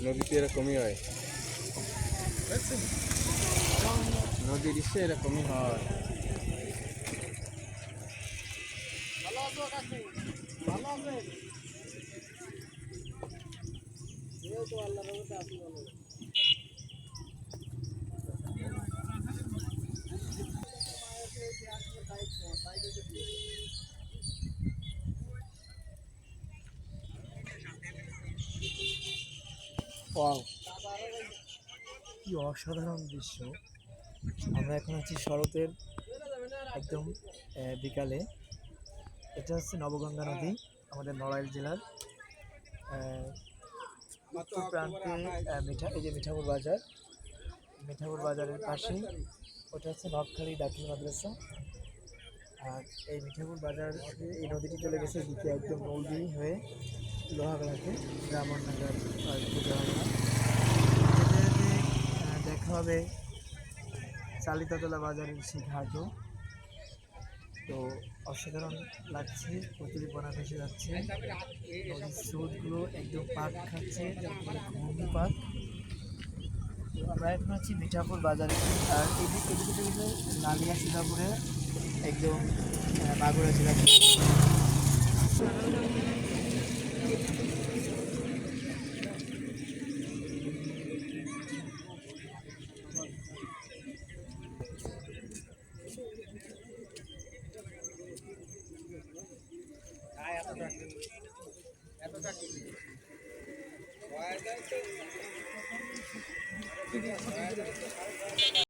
নদীতে এরকমই হয়, নদীর ইসে এরকমই হয়। ওয়াও, কি অসাধারণ দৃশ্য! আমরা এখন আছি শরতের একদম বিকালে। এটা হচ্ছে নবগঙ্গা নদী, আমাদের নড়াইল জেলার উত্তর প্রান্তে। এই যে মিঠাপুর বাজার, মিঠাপুর বাজারের পাশেই ওটা হচ্ছে নকখালি দাখিল মাদ্রাসা। আর এই মিঠাপুর বাজার, এই নদীটি চলে গেছে এদিকে একদম নদী হয়ে লোহাগড়াতে, ব্রাহ্মণনগর আর লোহাগড়া। যেতে যেতে দেখা হবে চালিতাতলা বাজারের সেই ঘাটও। তো অসাধারণ লাগছে, প্রতিলিপনা ভেসে যাচ্ছে, নদীর স্রোতগুলো একদম পাক খাচ্ছে, যেমন বলে ঘূর্ণি পাক। তো আমরা এখন আছি মিঠাপুর বাজারে। আর এদিকে কিন্তু নালিয়া সীতাপুরে একদম মাগুরা জেলা।